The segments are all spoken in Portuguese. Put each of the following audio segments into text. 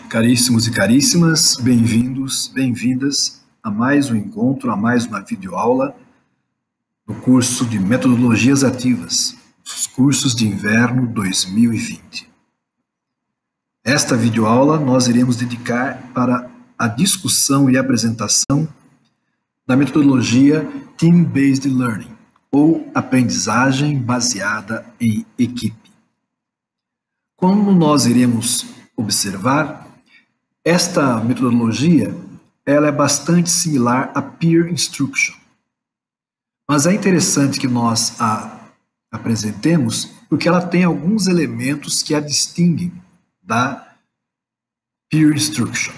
Caríssimos e caríssimas, bem-vindos, bem-vindas a mais um encontro, a mais uma videoaula no curso de Metodologias Ativas, os cursos de inverno 2020. Esta videoaula nós iremos dedicar para a discussão e apresentação da metodologia Team-Based Learning, ou aprendizagem baseada em equipe. Como nós iremos observar, esta metodologia ela é bastante similar a Peer Instruction, mas é interessante que nós a apresentemos porque ela tem alguns elementos que a distinguem da Peer Instruction.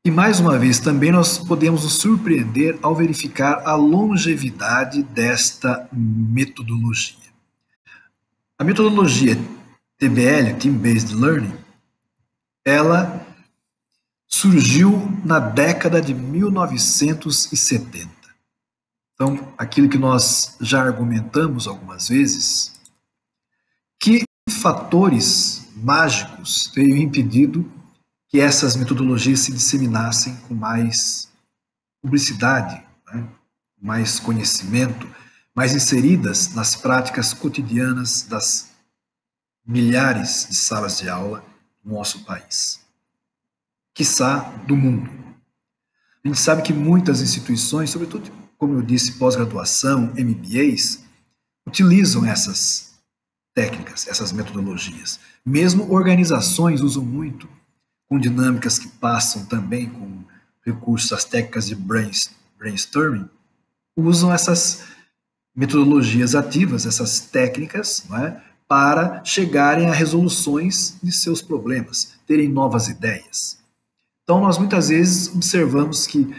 E mais uma vez também nós podemos nos surpreender ao verificar a longevidade desta metodologia. A metodologia TBL, Team-Based Learning, ela surgiu na década de 1970. Então, aquilo que nós já argumentamos algumas vezes, que fatores mágicos teriam impedido que essas metodologias se disseminassem com mais publicidade, né? Mais conhecimento, mais inseridas nas práticas cotidianas das milhares de salas de aula no nosso país, quiçá do mundo. A gente sabe que muitas instituições, sobretudo, como eu disse, pós-graduação, MBAs, utilizam essas técnicas, essas metodologias. Mesmo organizações usam muito, com dinâmicas que passam também com recursos, as técnicas de brainstorming, usam essas metodologias ativas, essas técnicas, não é, para chegarem a resoluções de seus problemas, terem novas ideias. Então, nós muitas vezes observamos que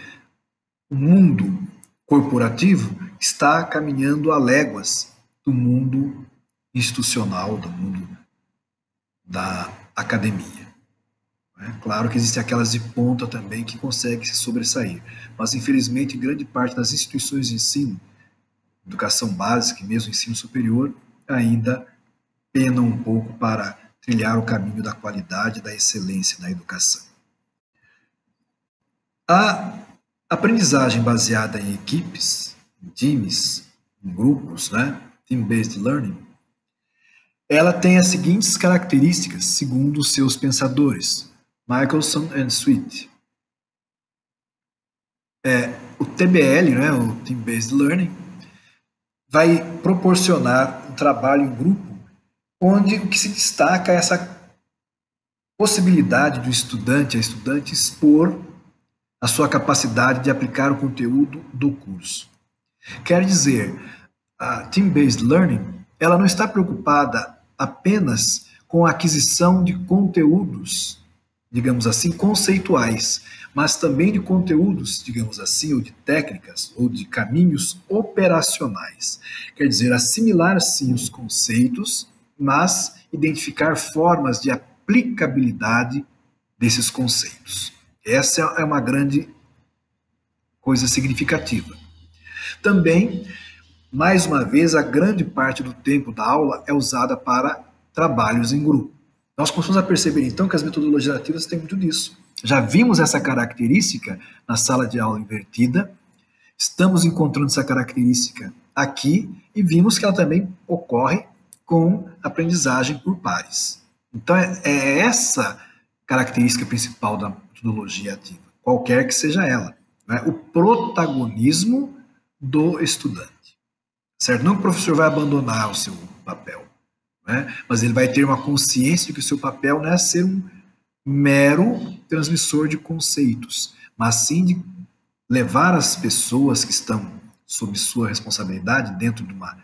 o mundo corporativo está caminhando a léguas do mundo institucional, do mundo da academia. Claro que existem aquelas de ponta também que conseguem se sobressair, mas infelizmente grande parte das instituições de ensino, educação básica e mesmo ensino superior, ainda penam um pouco para trilhar o caminho da qualidade e da excelência na educação. A aprendizagem baseada em equipes, em times, em grupos, né? Team-Based Learning, ela tem as seguintes características, segundo os seus pensadores, Michelson e Sweet. O TBL, né, o Team-Based Learning, vai proporcionar um trabalho em grupo onde o que se destaca é essa possibilidade do estudante, a estudante, expor a sua capacidade de aplicar o conteúdo do curso. Quer dizer, a Team-Based Learning, ela não está preocupada apenas com a aquisição de conteúdos, digamos assim, conceituais, mas também de conteúdos, digamos assim, ou de técnicas, ou de caminhos operacionais. Quer dizer, assimilar sim os conceitos, mas identificar formas de aplicabilidade desses conceitos. Essa é uma grande coisa significativa. Também, mais uma vez, a grande parte do tempo da aula é usada para trabalhos em grupo. Nós começamos a perceber, então, que as metodologias ativas têm muito disso. Já vimos essa característica na sala de aula invertida, estamos encontrando essa característica aqui e vimos que ela também ocorre com aprendizagem por pares. Então, é essa característica principal da metodologia ativa, qualquer que seja ela, né? O protagonismo do estudante, certo? Não que o professor vai abandonar o seu papel, né? Mas ele vai ter uma consciência de que o seu papel não é ser um mero transmissor de conceitos, mas sim de levar as pessoas que estão sob sua responsabilidade dentro de uma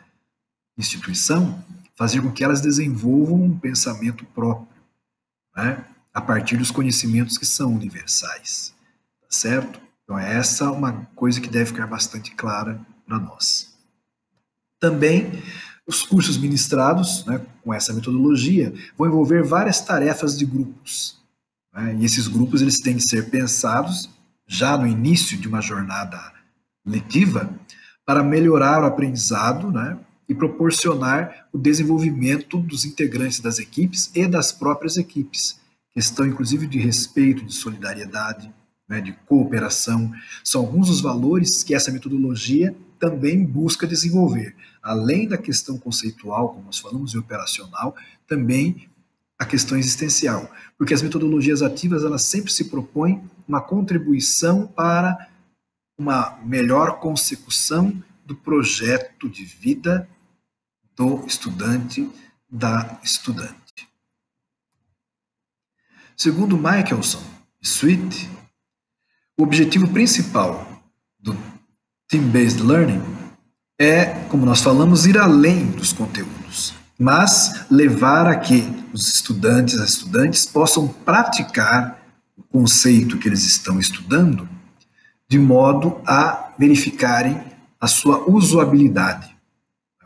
instituição, fazer com que elas desenvolvam um pensamento próprio, né? A partir dos conhecimentos que são universais, tá certo? Então essa é uma coisa que deve ficar bastante clara para nós. Também os cursos ministrados, né, com essa metodologia vão envolver várias tarefas de grupos, né? E esses grupos eles têm que ser pensados já no início de uma jornada letiva para melhorar o aprendizado, né, e proporcionar o desenvolvimento dos integrantes das equipes e das próprias equipes, questão inclusive de respeito, de solidariedade, né, de cooperação, são alguns dos valores que essa metodologia também busca desenvolver. Além da questão conceitual, como nós falamos, e operacional, também a questão existencial, porque as metodologias ativas elas sempre se propõem uma contribuição para uma melhor consecução do projeto de vida do estudante, da estudante. Segundo Michelson e Sweet, o objetivo principal do Team-Based Learning é, como nós falamos, ir além dos conteúdos, mas levar a que os estudantes, as estudantes possam praticar o conceito que eles estão estudando de modo a verificarem a sua usabilidade,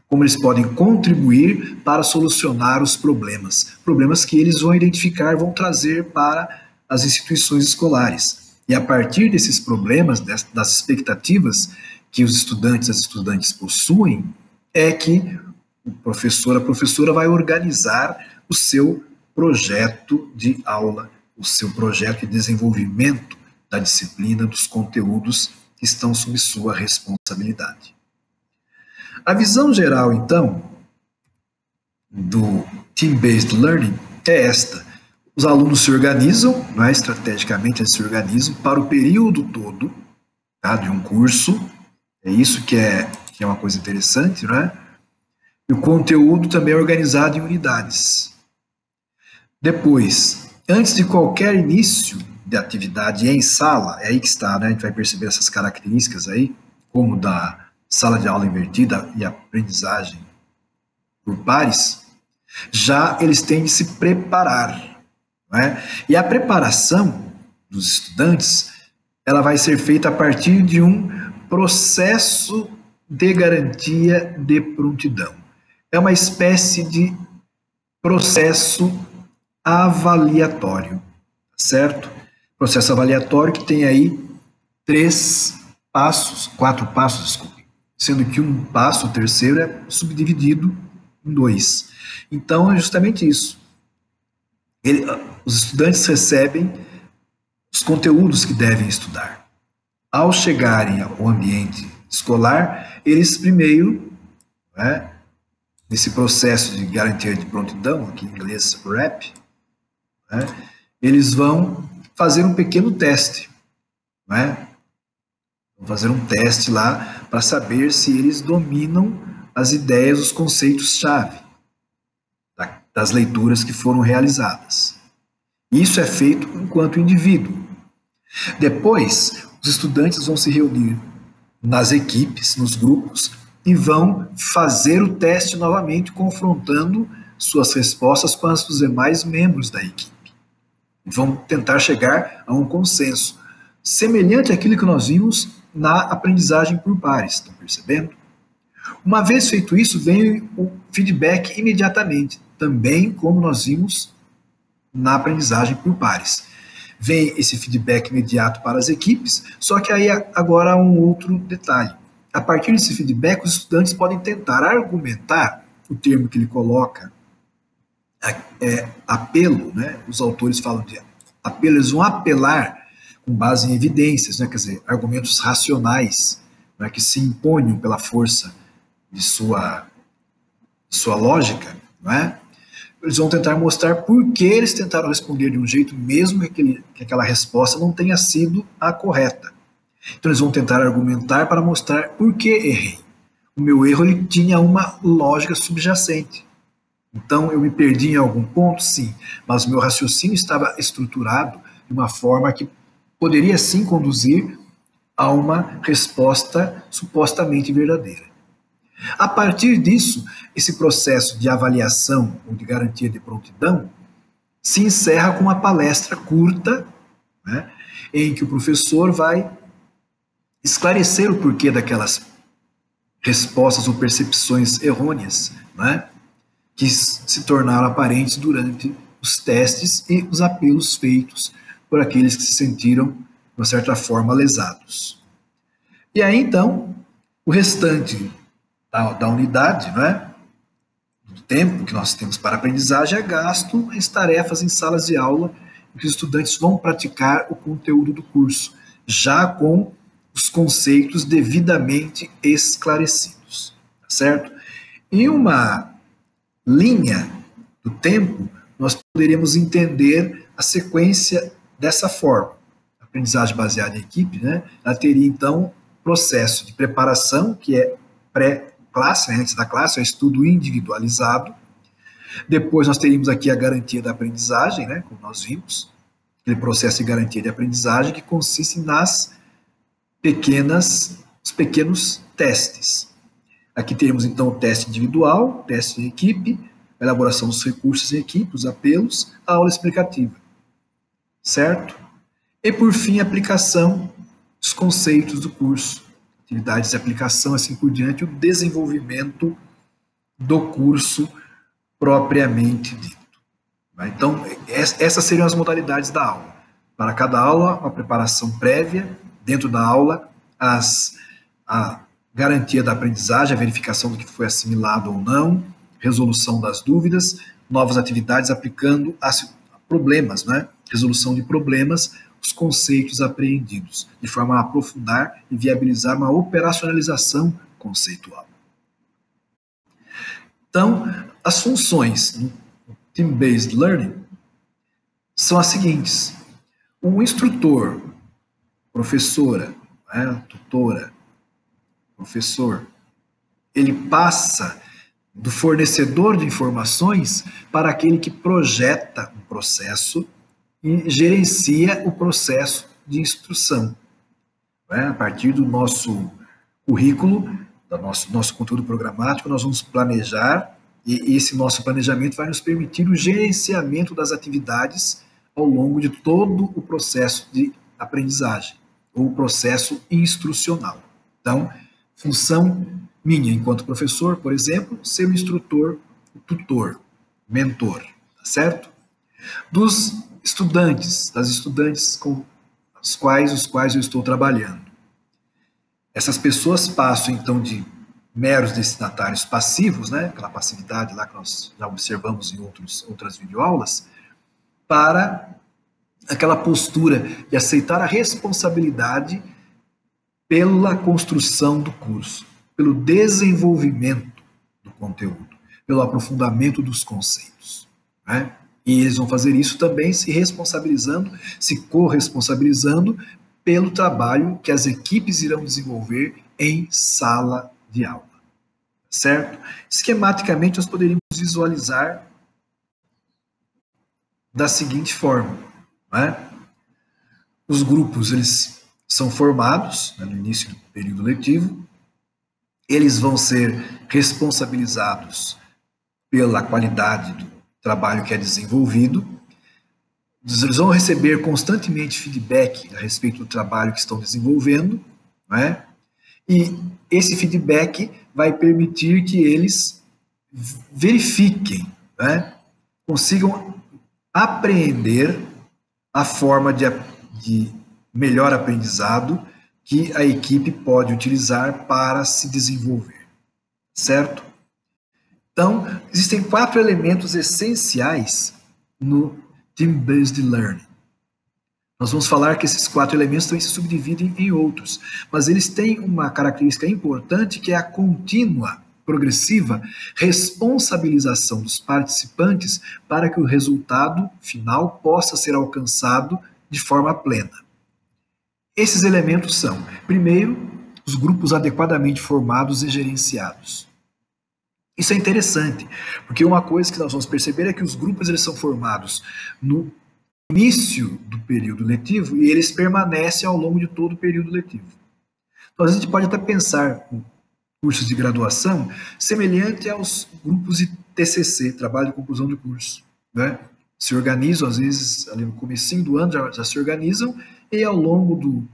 como eles podem contribuir para solucionar os problemas, problemas que eles vão identificar, vão trazer para as instituições escolares. E a partir desses problemas, das expectativas que os estudantes, as estudantes possuem, é que o professor, a professora vai organizar o seu projeto de aula, o seu projeto de desenvolvimento da disciplina, dos conteúdos que estão sob sua responsabilidade. A visão geral, então, do Team-Based Learning é esta. Os alunos se organizam, né, estrategicamente eles se organizam para o período todo, tá, de um curso. É isso que é uma coisa interessante, né? E o conteúdo também é organizado em unidades. Depois, antes de qualquer início de atividade em sala, é aí que está, né? A gente vai perceber essas características aí, como da sala de aula invertida e aprendizagem por pares, já eles têm de se preparar, né? E a preparação dos estudantes, ela vai ser feita a partir de um processo de garantia de prontidão. É uma espécie de processo avaliatório, certo? Processo avaliatório que tem aí 4 passos, desculpe, sendo que um passo, o terceiro, é subdividido em 2. Então, é justamente isso. Os estudantes recebem os conteúdos que devem estudar. Ao chegarem ao ambiente escolar, eles primeiro, né, nesse processo de garantia de prontidão, aqui em inglês RAP, né, eles vão fazer um pequeno teste, né? Vão fazer um teste lá para saber se eles dominam as ideias, os conceitos-chave das leituras que foram realizadas. Isso é feito enquanto indivíduo. Depois, os estudantes vão se reunir nas equipes, nos grupos, e vão fazer o teste novamente, confrontando suas respostas com as dos demais membros da equipe. Vão tentar chegar a um consenso, semelhante àquilo que nós vimos na aprendizagem por pares, estão percebendo? Uma vez feito isso, vem o feedback imediatamente, também como nós vimos na aprendizagem por pares. Vem esse feedback imediato para as equipes, só que aí agora há um outro detalhe. A partir desse feedback, os estudantes podem tentar argumentar, o termo que ele coloca é apelo, né? Os autores falam de apelo, eles vão apelar com base em evidências, né? Quer dizer, argumentos racionais, né? Que se imponham pela força de sua lógica, não é? Eles vão tentar mostrar por que eles tentaram responder de um jeito, mesmo que aquela resposta não tenha sido a correta. Então eles vão tentar argumentar para mostrar por que errei. O meu erro ele tinha uma lógica subjacente. Então eu me perdi em algum ponto, sim, mas o meu raciocínio estava estruturado de uma forma que poderia sim conduzir a uma resposta supostamente verdadeira. A partir disso, esse processo de avaliação ou de garantia de prontidão se encerra com uma palestra curta, né, em que o professor vai esclarecer o porquê daquelas respostas ou percepções errôneas, né, que se tornaram aparentes durante os testes e os apelos feitos por aqueles que se sentiram, de uma certa forma, lesados. E aí, então, o restante da unidade, né, do tempo que nós temos para aprendizagem é gasto em tarefas em salas de aula que os estudantes vão praticar o conteúdo do curso, já com os conceitos devidamente esclarecidos, tá certo? Em uma linha do tempo, nós poderíamos entender a sequência dessa forma. A aprendizagem baseada em equipe, né? Ela teria, então, processo de preparação, que é pré-classe, né? Antes da classe, é o estudo individualizado. Depois nós teríamos aqui a garantia da aprendizagem, né? Como nós vimos, aquele processo de garantia de aprendizagem que consiste os pequenos testes. Aqui temos, então, o teste individual, o teste em equipe, a elaboração dos recursos em equipe, os apelos, a aula explicativa. Certo? E, por fim, a aplicação dos conceitos do curso, atividades de aplicação, assim por diante, o desenvolvimento do curso propriamente dito. Então, essas seriam as modalidades da aula. Para cada aula, uma preparação prévia, dentro da aula, a garantia da aprendizagem, a verificação do que foi assimilado ou não, resolução das dúvidas, novas atividades aplicando a problemas, né? Resolução de problemas, os conceitos apreendidos, de forma a aprofundar e viabilizar uma operacionalização conceitual. Então, as funções no Team-Based Learning são as seguintes. O instrutor, professora, né, tutora, professor, ele passa do fornecedor de informações para aquele que projeta um processo e gerencia o processo de instrução. Né? A partir do nosso currículo, do nosso conteúdo programático, nós vamos planejar e esse nosso planejamento vai nos permitir o gerenciamento das atividades ao longo de todo o processo de aprendizagem, ou o processo instrucional. Então, função minha, enquanto professor, por exemplo, ser o instrutor, o tutor, mentor, tá certo? Dos estudantes, das estudantes com os quais eu estou trabalhando. Essas pessoas passam, então, de meros destinatários passivos, né, aquela passividade lá que nós já observamos em outras videoaulas, para aquela postura de aceitar a responsabilidade pela construção do curso, pelo desenvolvimento do conteúdo, pelo aprofundamento dos conceitos. Né? E eles vão fazer isso também se responsabilizando, se corresponsabilizando pelo trabalho que as equipes irão desenvolver em sala de aula. Certo? Esquematicamente, nós poderíamos visualizar da seguinte forma. Né? Os grupos, eles são formados, né, no início do período letivo, eles vão ser responsabilizados pela qualidade do trabalho que é desenvolvido, eles vão receber constantemente feedback a respeito do trabalho que estão desenvolvendo, né? E esse feedback vai permitir que eles verifiquem, né? Consigam apreender a forma de melhor aprendizado que a equipe pode utilizar para se desenvolver, certo? Então, existem 4 elementos essenciais no Team-Based Learning. Nós vamos falar que esses 4 elementos também se subdividem em outros, mas eles têm uma característica importante que é a contínua, progressiva responsabilização dos participantes para que o resultado final possa ser alcançado de forma plena. Esses elementos são, primeiro, os grupos adequadamente formados e gerenciados. Isso é interessante, porque uma coisa que nós vamos perceber é que os grupos eles são formados no início do período letivo e eles permanecem ao longo de todo o período letivo. Então, a gente pode até pensar em cursos de graduação semelhante aos grupos de TCC, Trabalho de Conclusão de Curso. Né? Se organizam, às vezes, ali no comecinho do ano já se organizam e ao longo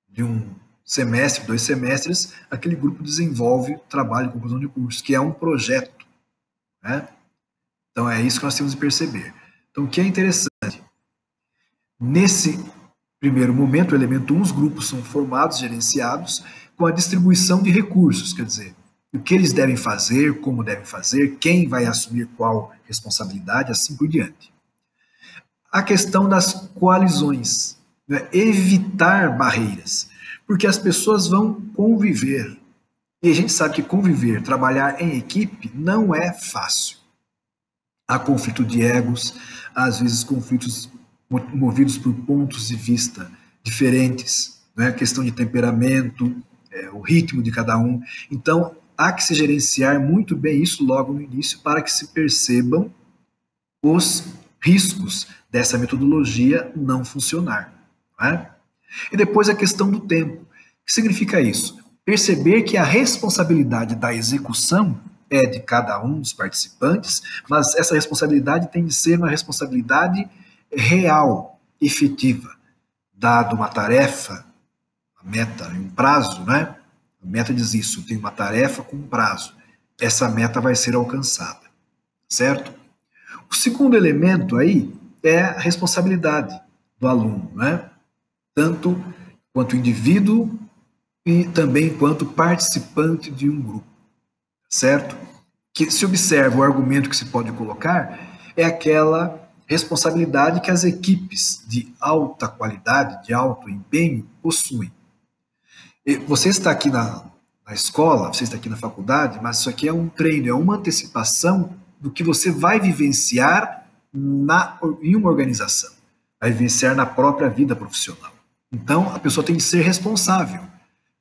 de um semestre, 2 semestres, aquele grupo desenvolve trabalho de conclusão de curso, que é um projeto. Né? Então, é isso que nós temos de perceber. Então, o que é interessante? Nesse primeiro momento, o elemento 1, os grupos são formados, gerenciados, com a distribuição de recursos, quer dizer, o que eles devem fazer, como devem fazer, quem vai assumir qual responsabilidade, assim por diante. a questão das coalizões, né? Evitar barreiras, porque as pessoas vão conviver. E a gente sabe que conviver, trabalhar em equipe não é fácil. Há conflito de egos, às vezes conflitos movidos por pontos de vista diferentes, né? Questão de temperamento, o ritmo de cada um. Então, há que se gerenciar muito bem isso logo no início para que se percebam os riscos dessa metodologia não funcionar. Não é? E depois a questão do tempo. O que significa isso? Perceber que a responsabilidade da execução é de cada um dos participantes, mas essa responsabilidade tem de ser uma responsabilidade real, efetiva. Dado uma tarefa, a meta e um prazo, né? A meta diz isso, tem uma tarefa com um prazo. Essa meta vai ser alcançada, certo? O segundo elemento aí é a responsabilidade do aluno, né? Tanto quanto indivíduo e também quanto participante de um grupo, certo? Que se observa o argumento que se pode colocar é aquela responsabilidade que as equipes de alta qualidade, de alto empenho, possuem. Você está aqui na escola, você está aqui na faculdade, mas isso aqui é um treino, é uma antecipação do que você vai vivenciar em uma organização, vai vivenciar na própria vida profissional. Então, a pessoa tem que ser responsável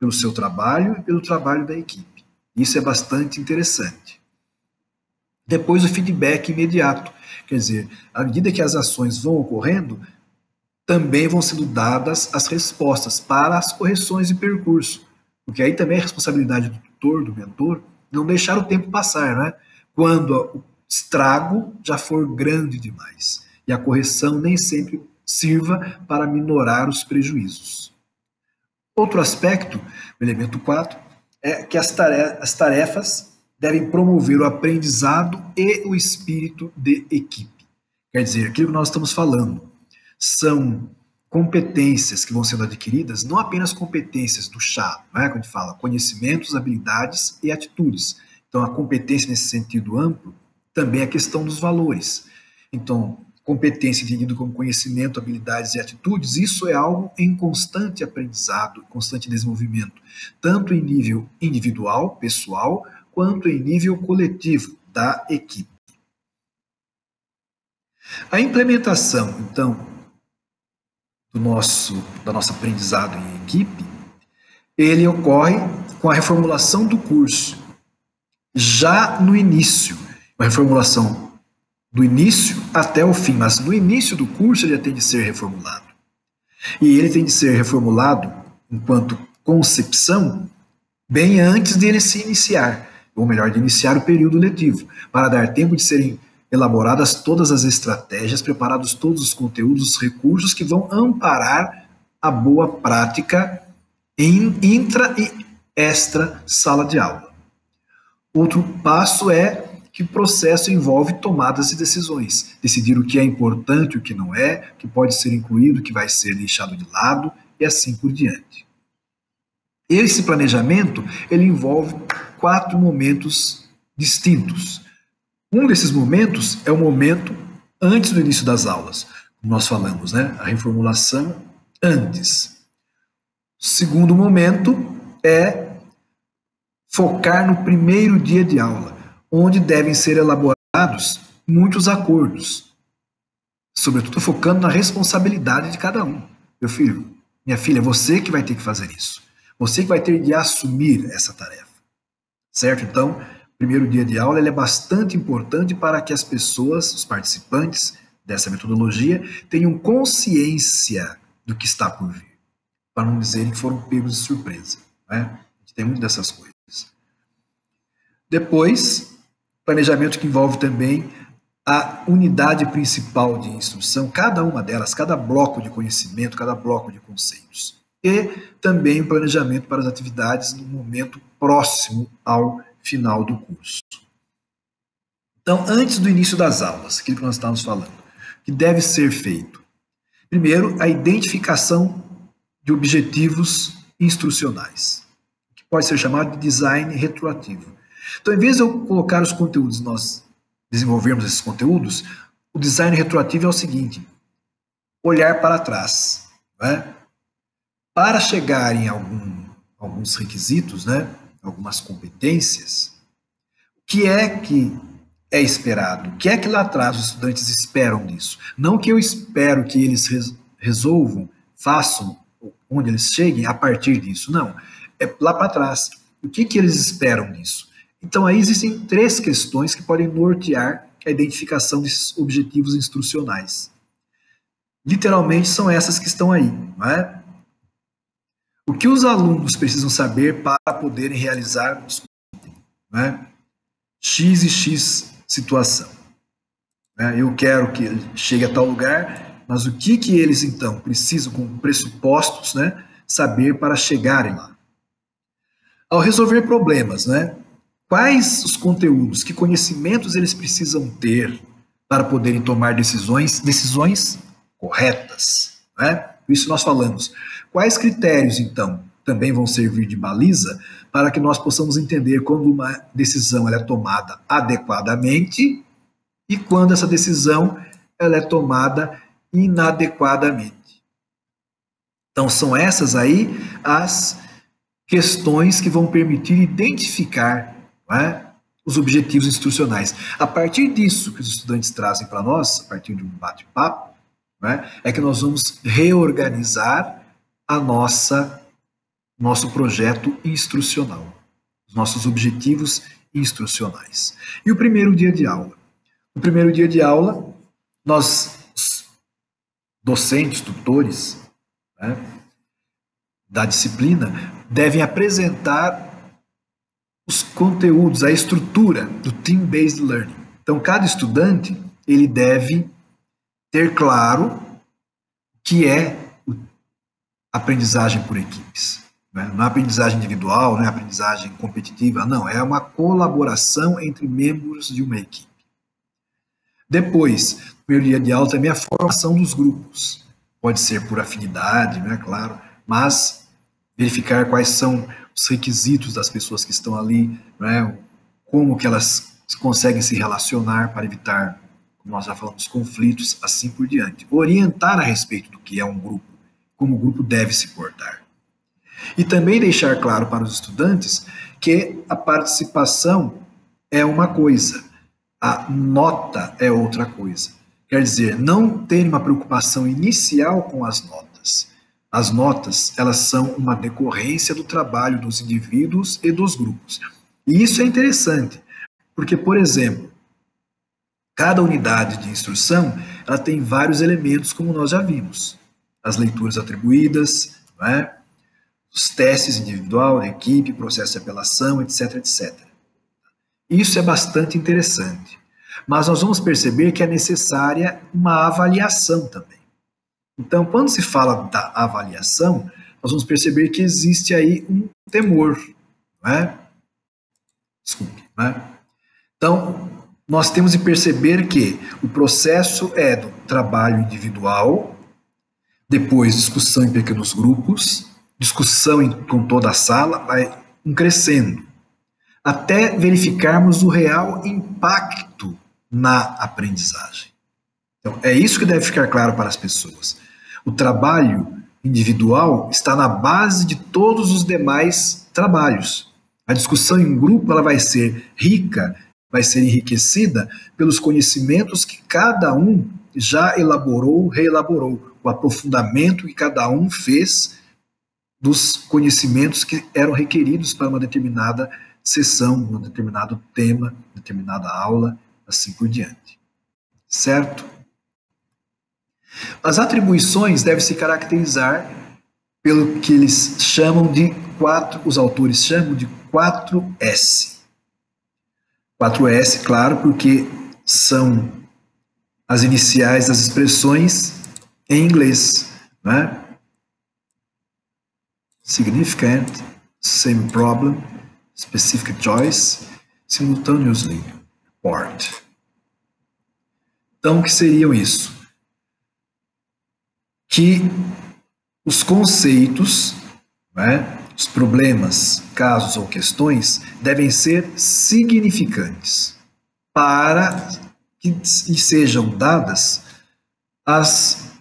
pelo seu trabalho e pelo trabalho da equipe. Isso é bastante interessante. Depois, o feedback imediato. Quer dizer, à medida que as ações vão ocorrendo, também vão sendo dadas as respostas para as correções de percurso. Porque aí também é responsabilidade do tutor, do mentor, não deixar o tempo passar, né? Quando o estrago já for grande demais. E a correção nem sempre sirva para minorar os prejuízos. Outro aspecto, o elemento 4, é que as tarefas devem promover o aprendizado e o espírito de equipe. Quer dizer, aquilo que nós estamos falando são competências que vão sendo adquiridas, não apenas competências do chá, não é? Quando a gente fala conhecimentos, habilidades e atitudes. Então, a competência nesse sentido amplo também é a questão dos valores. Então, competência entendido como conhecimento, habilidades e atitudes, isso é algo em constante aprendizado, constante desenvolvimento, tanto em nível individual, pessoal, quanto em nível coletivo da equipe. A implementação, então, da nossa aprendizado em equipe, ele ocorre com a reformulação do curso, já no início, uma reformulação do início até o fim, mas no início do curso ele já tem de ser reformulado. E ele tem de ser reformulado enquanto concepção bem antes de ele se iniciar, ou melhor, de iniciar o período letivo, para dar tempo de serem elaboradas todas as estratégias, preparados todos os conteúdos, os recursos que vão amparar a boa prática em intra e extra sala de aula. Outro passo é que o processo envolve tomadas de decisões, decidir o que é importante, o que não é, o que pode ser incluído, o que vai ser deixado de lado e assim por diante. Esse planejamento, ele envolve 4 momentos distintos. Um desses momentos é o momento antes do início das aulas, como nós falamos, né? A reformulação antes. O segundo momento é focar no primeiro dia de aula, onde devem ser elaborados muitos acordos, sobretudo focando na responsabilidade de cada um. Meu filho, minha filha, é você que vai ter que fazer isso. Você que vai ter de assumir essa tarefa. Certo? Então, o primeiro dia de aula ele é bastante importante para que as pessoas, os participantes dessa metodologia, tenham consciência do que está por vir, para não dizerem que foram pegos de surpresa. Né? A gente tem muito dessas coisas. Depois, planejamento que envolve também a unidade principal de instrução, cada uma delas, cada bloco de conhecimento, cada bloco de conceitos. E também o planejamento para as atividades no momento próximo ao final do curso. Então, antes do início das aulas, aquilo que nós estávamos falando, que deve ser feito? Primeiro, a identificação de objetivos instrucionais, que pode ser chamado de design retroativo. Então, em vez de eu colocar os conteúdos, nós desenvolvermos esses conteúdos, o design retroativo é o seguinte: olhar para trás, né? Para chegar em alguns requisitos, né? Algumas competências, o que é esperado? O que é que lá atrás os estudantes esperam disso? Não que eu espero que eles resolvam, façam, onde eles cheguem a partir disso, não. É lá para trás. O que eles esperam disso? Então, aí existem três questões que podem nortear a identificação desses objetivos instrucionais. Literalmente são essas que estão aí, não é? O que os alunos precisam saber para poderem realizar, né, X e X situação? Né? Eu quero que ele chegue a tal lugar, mas o que eles então precisam, com pressupostos, né, saber para chegarem lá? Ao resolver problemas, né, quais os conteúdos, que conhecimentos eles precisam ter para poderem tomar decisões corretas, né? Por isso nós falamos. Quais critérios, então, também vão servir de baliza para que nós possamos entender quando uma decisão ela é tomada adequadamente e quando essa decisão ela é tomada inadequadamente. Então são essas aí as questões que vão permitir identificar, né, os objetivos instrucionais. A partir disso que os estudantes trazem para nós, a partir de um bate-papo, né, é que nós vamos reorganizar a nosso projeto instrucional, os nossos objetivos instrucionais. E o primeiro dia de aula? No primeiro dia de aula, nós, docentes, tutores, né, da disciplina, devem apresentar os conteúdos, a estrutura do Team-Based Learning. Então, cada estudante, ele deve ter claro o que é aprendizagem por equipes. Né? Não é aprendizagem individual, não é aprendizagem competitiva, não, é uma colaboração entre membros de uma equipe. Depois, no primeiro dia de aula também a formação dos grupos. Pode ser por afinidade, né, claro, mas verificar quais são os requisitos das pessoas que estão ali, né, como que elas conseguem se relacionar para evitar, como nós já falamos, conflitos, assim por diante. Orientar a respeito do que é um grupo, como o grupo deve se portar. E também deixar claro para os estudantes que a participação é uma coisa, a nota é outra coisa. Quer dizer, não ter uma preocupação inicial com as notas. As notas, elas são uma decorrência do trabalho dos indivíduos e dos grupos. E isso é interessante, porque, por exemplo, cada unidade de instrução, ela tem vários elementos, como nós já vimos. As leituras atribuídas, não é? Os testes individual, da equipe, processo de apelação, etc, etc. Isso é bastante interessante. Mas nós vamos perceber que é necessária uma avaliação também. Então, quando se fala da avaliação, nós vamos perceber que existe aí um temor, não é? Desculpe, não é? Então, nós temos de perceber que o processo é do trabalho individual, depois discussão em pequenos grupos, discussão com toda a sala, vai crescendo, até verificarmos o real impacto na aprendizagem. Então, é isso que deve ficar claro para as pessoas. O trabalho individual está na base de todos os demais trabalhos. A discussão em grupo ela vai ser rica, vai ser enriquecida pelos conhecimentos que cada um já elaborou, reelaborou, o aprofundamento que cada um fez dos conhecimentos que eram requeridos para uma determinada sessão, um determinado tema, determinada aula, assim por diante. Certo? As atribuições devem se caracterizar pelo que eles chamam de os autores chamam de 4S. 4S, claro, porque são as iniciais das expressões em inglês, né? Significant, same problem, specific choice, simultaneously, report. Então, o que seriam isso? Que os conceitos, né, os problemas, casos ou questões devem ser significantes para que sejam dadas as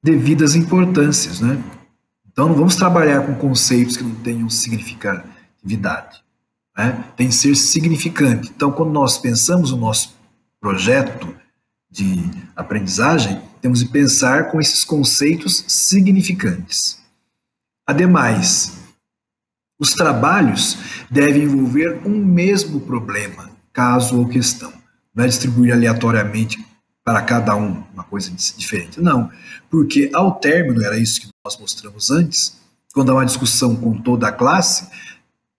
devidas importâncias, né? Então não vamos trabalhar com conceitos que não tenham significatividade, né? Tem que ser significante. Então, quando nós pensamos o nosso projeto de aprendizagem, temos de pensar com esses conceitos significantes. Ademais, os trabalhos devem envolver um mesmo problema, caso ou questão. Não é distribuir aleatoriamente para cada um uma coisa diferente. Não, porque ao término, era isso que nós mostramos antes, quando há uma discussão com toda a classe,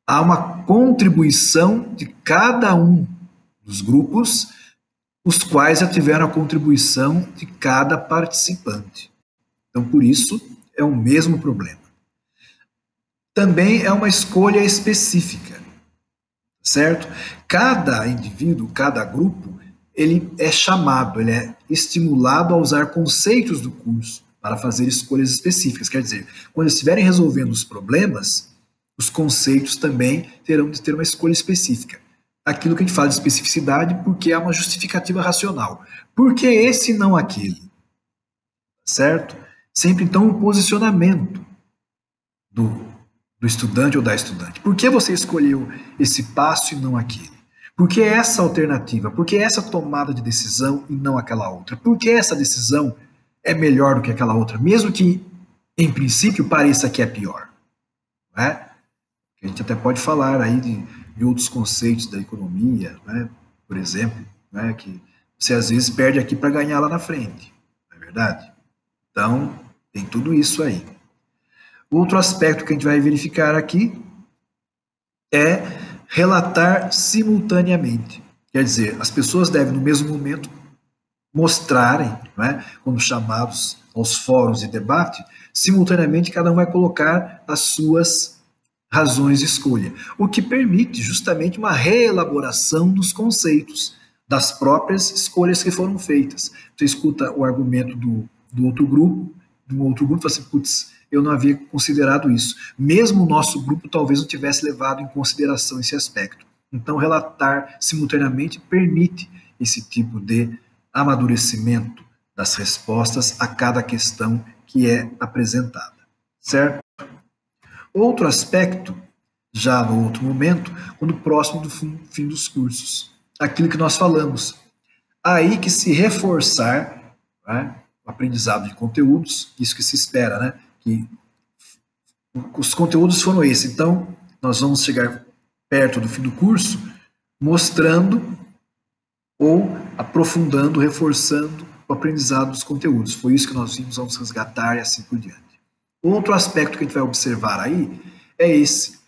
há uma contribuição de cada um dos grupos, os quais já tiveram a contribuição de cada participante. Então, por isso, é o mesmo problema. Também é uma escolha específica, certo? Cada indivíduo, cada grupo, ele é chamado, ele é estimulado a usar conceitos do curso para fazer escolhas específicas. Quer dizer, quando estiverem resolvendo os problemas, os conceitos também terão de ter uma escolha específica. Aquilo que a gente fala de especificidade, porque há uma justificativa racional. Por que esse e não aquele? Certo? Sempre, então, um posicionamento do estudante ou da estudante. Por que você escolheu esse passo e não aquele? Por que essa alternativa? Por que essa tomada de decisão e não aquela outra? Por que essa decisão é melhor do que aquela outra? Mesmo que, em princípio, pareça que é pior. Não é? A gente até pode falar aí de outros conceitos da economia, né? Por exemplo, né? Que você às vezes perde aqui para ganhar lá na frente. Não é verdade? Então, tem tudo isso aí. Outro aspecto que a gente vai verificar aqui é relatar simultaneamente. Quer dizer, as pessoas devem, no mesmo momento, mostrarem, né, quando chamados aos fóruns de debate, simultaneamente cada um vai colocar as suas razões de escolha, o que permite justamente uma reelaboração dos conceitos, das próprias escolhas que foram feitas. Você escuta o argumento do outro grupo, fala assim, putz, eu não havia considerado isso. Mesmo o nosso grupo talvez não tivesse levado em consideração esse aspecto. Então, relatar simultaneamente permite esse tipo de amadurecimento das respostas a cada questão que é apresentada, certo? Outro aspecto, já no outro momento, quando próximo do fim dos cursos, aquilo que nós falamos, aí que se reforçar, né, o aprendizado de conteúdos, isso que se espera, né, que os conteúdos foram esses. Então, nós vamos chegar perto do fim do curso mostrando ou aprofundando, reforçando o aprendizado dos conteúdos. Foi isso que nós vamos resgatar e assim por diante. Outro aspecto que a gente vai observar aí é esse.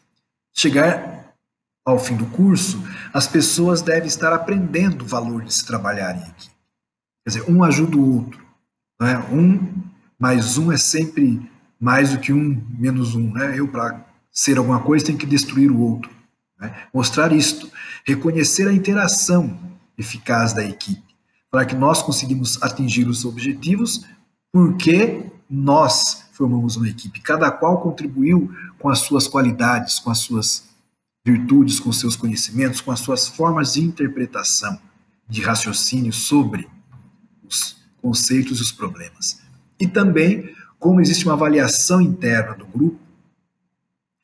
Chegar ao fim do curso, as pessoas devem estar aprendendo o valor de se trabalhar em equipe. Quer dizer, um ajuda o outro. Né? Um mais um é sempre mais do que um menos um. Né? Eu, para ser alguma coisa, tenho que destruir o outro. Né? Mostrar isto. Reconhecer a interação eficaz da equipe. Para que nós conseguimos atingir os objetivos, porque nós formamos uma equipe. Cada qual contribuiu com as suas qualidades, com as suas virtudes, com os seus conhecimentos, com as suas formas de interpretação, de raciocínio sobre os conceitos e os problemas. E também, como existe uma avaliação interna do grupo,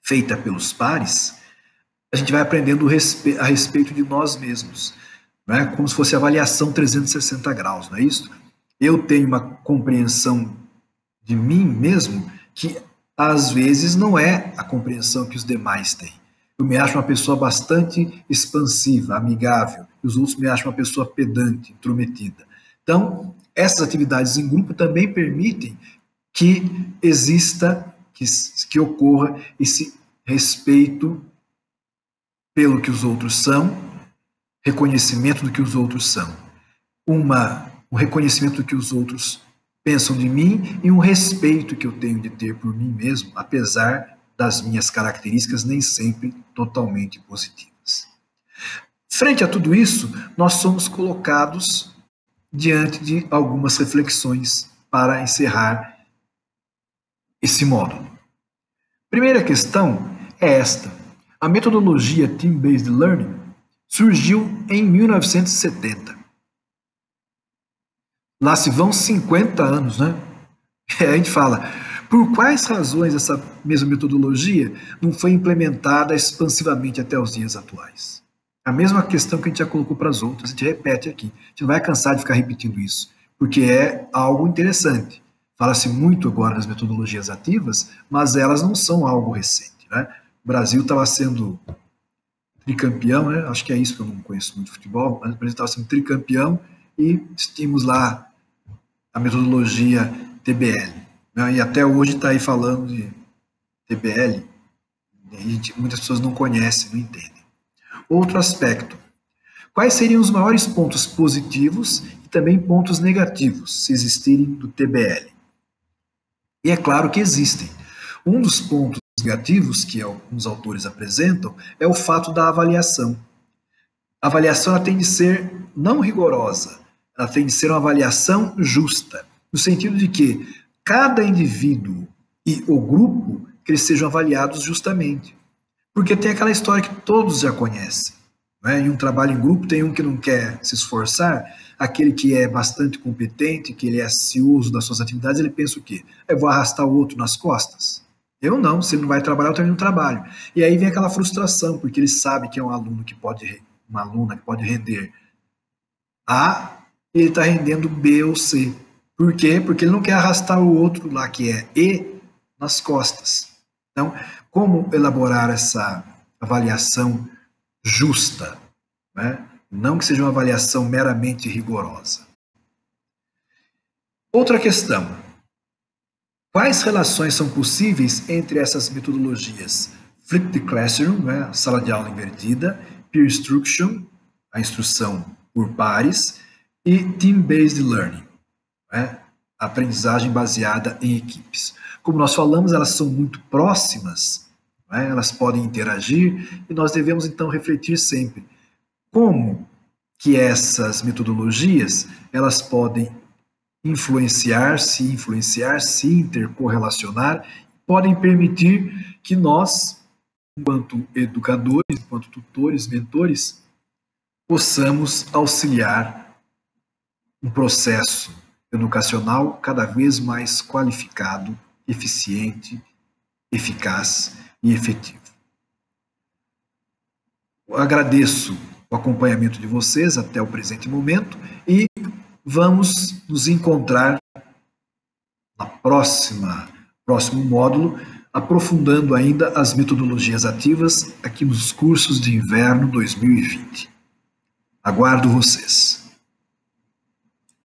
feita pelos pares, a gente vai aprendendo a respeito de nós mesmos, né? Como se fosse avaliação 360 graus, não é isso? Eu tenho uma compreensão de mim mesmo que às vezes não é a compreensão que os demais têm. Eu me acho uma pessoa bastante expansiva, amigável, e os outros me acham uma pessoa pedante, intrometida. Então, essas atividades em grupo também permitem que exista, que ocorra esse respeito pelo que os outros são, reconhecimento do que os outros são, um reconhecimento do que os outros pensam de mim e um respeito que eu tenho de ter por mim mesmo, apesar das minhas características nem sempre totalmente positivas. Frente a tudo isso, nós somos colocados diante de algumas reflexões para encerrar esse módulo. Primeira questão é esta. A metodologia Team-Based Learning surgiu em 1970. Lá se vão 50 anos, né? A gente fala, por quais razões essa mesma metodologia não foi implementada expansivamente até os dias atuais? A mesma questão que a gente já colocou para as outras, a gente repete aqui. A gente não vai cansar de ficar repetindo isso, porque é algo interessante. Fala-se muito agora das metodologias ativas, mas elas não são algo recente, né? O Brasil estava sendo tricampeão, né? Acho que é isso, que eu não conheço muito futebol, mas o Brasil estava sendo tricampeão e tínhamos lá a metodologia TBL, né? E até hoje está aí falando de TBL, e muitas pessoas não conhecem, não entendem. Outro aspecto, quais seriam os maiores pontos positivos e também pontos negativos, se existirem, do TBL? E é claro que existem. Um dos pontos negativos que alguns autores apresentam é o fato da avaliação. A avaliação ela tem de ser não rigorosa, ela tem de ser uma avaliação justa, no sentido de que cada indivíduo e o grupo que eles sejam avaliados justamente. Porque tem aquela história que todos já conhecem, né? Em um trabalho em grupo tem um que não quer se esforçar, aquele que é bastante competente, que ele é cioso das suas atividades, ele pensa o quê? Eu vou arrastar o outro nas costas? Eu não, se ele não vai trabalhar, eu também não trabalho. E aí vem aquela frustração, porque ele sabe que é um aluno que pode, uma aluna que pode render A, e ele está rendendo B ou C. Por quê? Porque ele não quer arrastar o outro lá, que é E, nas costas. Então, como elaborar essa avaliação justa, né? Não que seja uma avaliação meramente rigorosa. Outra questão, quais relações são possíveis entre essas metodologias? Flipped Classroom, né? Sala de aula invertida, Peer Instruction, a instrução por pares, e Team-Based Learning, né? A aprendizagem baseada em equipes. Como nós falamos, elas são muito próximas, né? Elas podem interagir, e nós devemos então refletir sempre como que essas metodologias elas podem influenciar-se, intercorrelacionar, podem permitir que nós, enquanto educadores, enquanto tutores, mentores, possamos auxiliar um processo educacional cada vez mais qualificado, eficiente, eficaz e efetivo. Eu agradeço o acompanhamento de vocês até o presente momento e vamos nos encontrar na próximo módulo, aprofundando ainda as metodologias ativas aqui nos cursos de inverno 2020. Aguardo vocês.